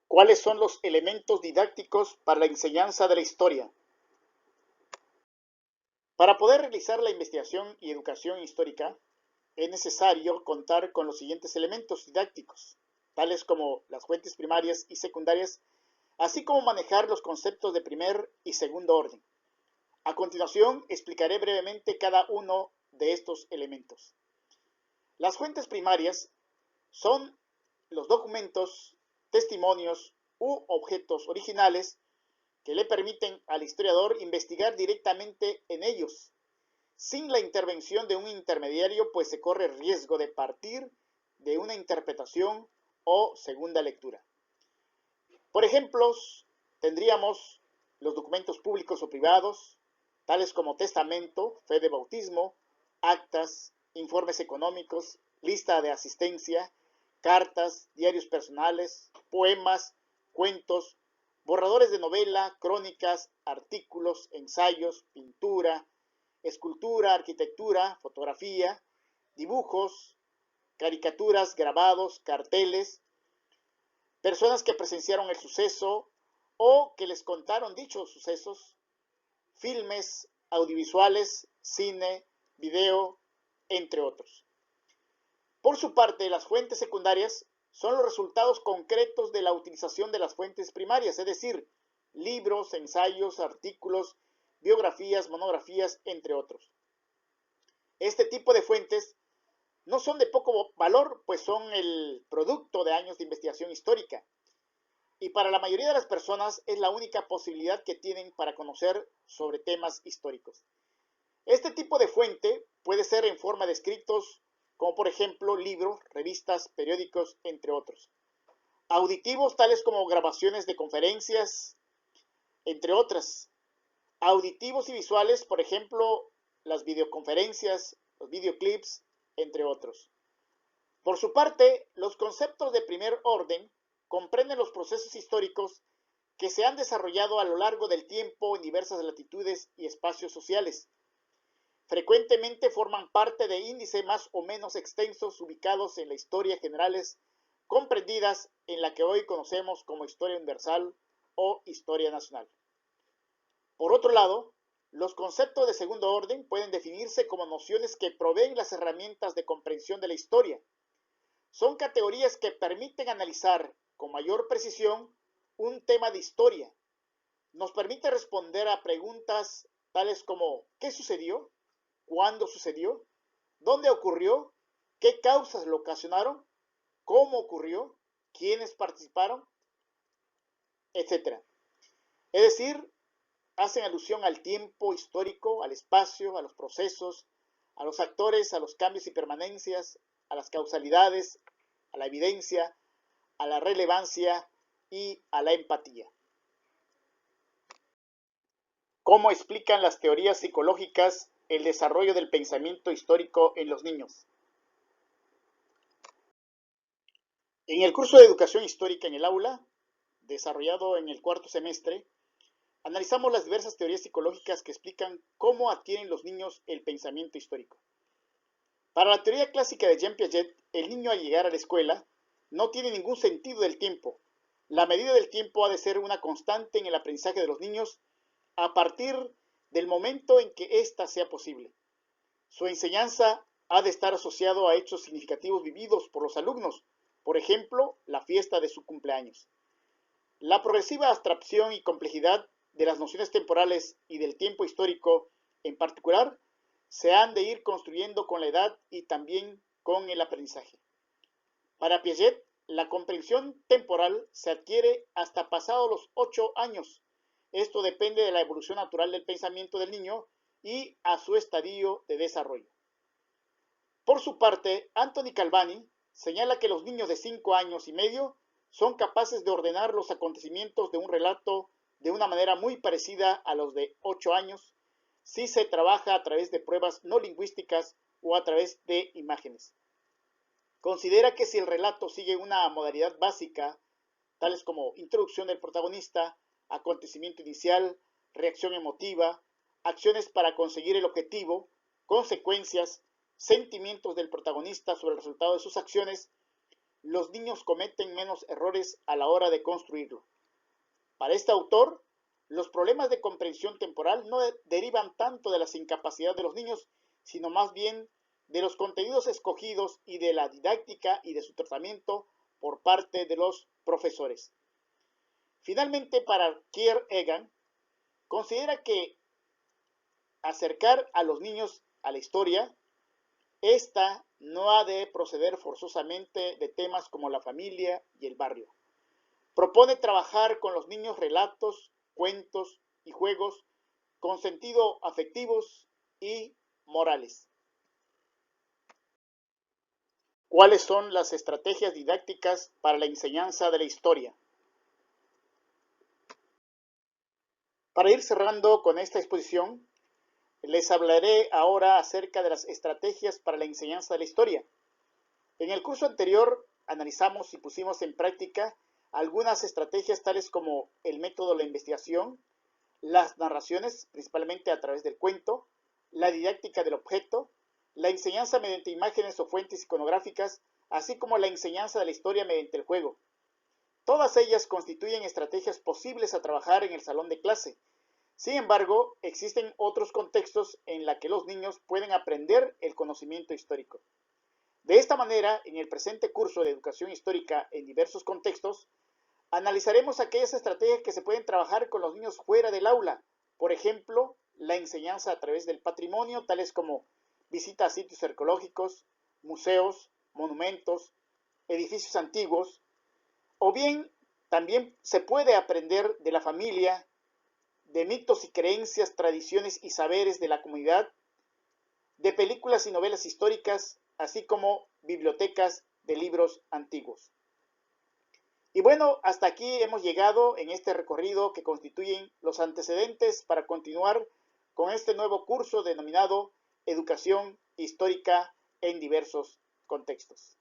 ¿Cuáles son los elementos didácticos para la enseñanza de la historia? Para poder realizar la investigación y educación histórica, es necesario contar con los siguientes elementos didácticos, tales como las fuentes primarias y secundarias, así como manejar los conceptos de primer y segundo orden. A continuación, explicaré brevemente cada uno de estos elementos. Las fuentes primarias son los documentos, testimonios u objetos originales que le permiten al historiador investigar directamente en ellos, sin la intervención de un intermediario, pues se corre el riesgo de partir de una interpretación o segunda lectura. Por ejemplo, tendríamos los documentos públicos o privados, tales como testamento, fe de bautismo, actas, informes económicos, lista de asistencia, cartas, diarios personales, poemas, cuentos, borradores de novela, crónicas, artículos, ensayos, pintura, escultura, arquitectura, fotografía, dibujos, caricaturas, grabados, carteles, personas que presenciaron el suceso o que les contaron dichos sucesos, filmes, audiovisuales, cine, video, entre otros. Por su parte, las fuentes secundarias son los resultados concretos de la utilización de las fuentes primarias, es decir, libros, ensayos, artículos, biografías, monografías, entre otros. Este tipo de fuentes no son de poco valor, pues son el producto de años de investigación histórica. Y para la mayoría de las personas es la única posibilidad que tienen para conocer sobre temas históricos. Este tipo de fuente puede ser en forma de escritos, como por ejemplo libros, revistas, periódicos, entre otros. Auditivos, tales como grabaciones de conferencias, entre otras. Auditivos y visuales, por ejemplo, las videoconferencias, los videoclips, entre otros. Por su parte, los conceptos de primer orden comprenden los procesos históricos que se han desarrollado a lo largo del tiempo en diversas latitudes y espacios sociales. Frecuentemente forman parte de índices más o menos extensos ubicados en la historia generales, comprendidas en la que hoy conocemos como historia universal o historia nacional. Por otro lado, los conceptos de segundo orden pueden definirse como nociones que proveen las herramientas de comprensión de la historia. Son categorías que permiten analizar con mayor precisión un tema de historia. Nos permite responder a preguntas tales como ¿qué sucedió? ¿Cuándo sucedió? ¿Dónde ocurrió? ¿Qué causas lo ocasionaron? ¿Cómo ocurrió? ¿Quiénes participaron? Etcétera. Es decir, hacen alusión al tiempo histórico, al espacio, a los procesos, a los actores, a los cambios y permanencias, a las causalidades, a la evidencia, a la relevancia y a la empatía. ¿Cómo explican las teorías psicológicas el desarrollo del pensamiento histórico en los niños? En el curso de Educación Histórica en el aula, desarrollado en el cuarto semestre, analizamos las diversas teorías psicológicas que explican cómo adquieren los niños el pensamiento histórico. Para la teoría clásica de Jean Piaget, el niño al llegar a la escuela no tiene ningún sentido del tiempo. La medida del tiempo ha de ser una constante en el aprendizaje de los niños a partir del momento en que ésta sea posible. Su enseñanza ha de estar asociado a hechos significativos vividos por los alumnos, por ejemplo, la fiesta de su cumpleaños. La progresiva abstracción y complejidad de las nociones temporales y del tiempo histórico en particular se han de ir construyendo con la edad y también con el aprendizaje. Para Piaget, la comprensión temporal se adquiere hasta pasados los 8 años. Esto depende de la evolución natural del pensamiento del niño y a su estadio de desarrollo. Por su parte, Anthony Calvani señala que los niños de 5 años y medio son capaces de ordenar los acontecimientos de un relato de una manera muy parecida a los de 8 años si se trabaja a través de pruebas no lingüísticas o a través de imágenes. Considera que si el relato sigue una modalidad básica, tales como introducción del protagonista, acontecimiento inicial, reacción emotiva, acciones para conseguir el objetivo, consecuencias, sentimientos del protagonista sobre el resultado de sus acciones, los niños cometen menos errores a la hora de construirlo. Para este autor, los problemas de comprensión temporal no derivan tanto de las incapacidades de los niños, sino más bien de los contenidos escogidos y de la didáctica y de su tratamiento por parte de los profesores. Finalmente, para Kierkegaard, considera que acercar a los niños a la historia, esta no ha de proceder forzosamente de temas como la familia y el barrio. Propone trabajar con los niños relatos, cuentos y juegos con sentido afectivos y morales. ¿Cuáles son las estrategias didácticas para la enseñanza de la historia? Para ir cerrando con esta exposición, les hablaré ahora acerca de las estrategias para la enseñanza de la historia. En el curso anterior analizamos y pusimos en práctica algunas estrategias tales como el método de la investigación, las narraciones, principalmente a través del cuento, la didáctica del objeto, la enseñanza mediante imágenes o fuentes iconográficas, así como la enseñanza de la historia mediante el juego. Todas ellas constituyen estrategias posibles a trabajar en el salón de clase. Sin embargo, existen otros contextos en los que los niños pueden aprender el conocimiento histórico. De esta manera, en el presente curso de educación histórica en diversos contextos, analizaremos aquellas estrategias que se pueden trabajar con los niños fuera del aula. Por ejemplo, la enseñanza a través del patrimonio, tales como visita a sitios arqueológicos, museos, monumentos, edificios antiguos, o bien también se puede aprender de la familia, de mitos y creencias, tradiciones y saberes de la comunidad, de películas y novelas históricas, así como bibliotecas de libros antiguos. Y bueno, hasta aquí hemos llegado en este recorrido que constituyen los antecedentes para continuar con este nuevo curso denominado Educación Histórica en diversos contextos.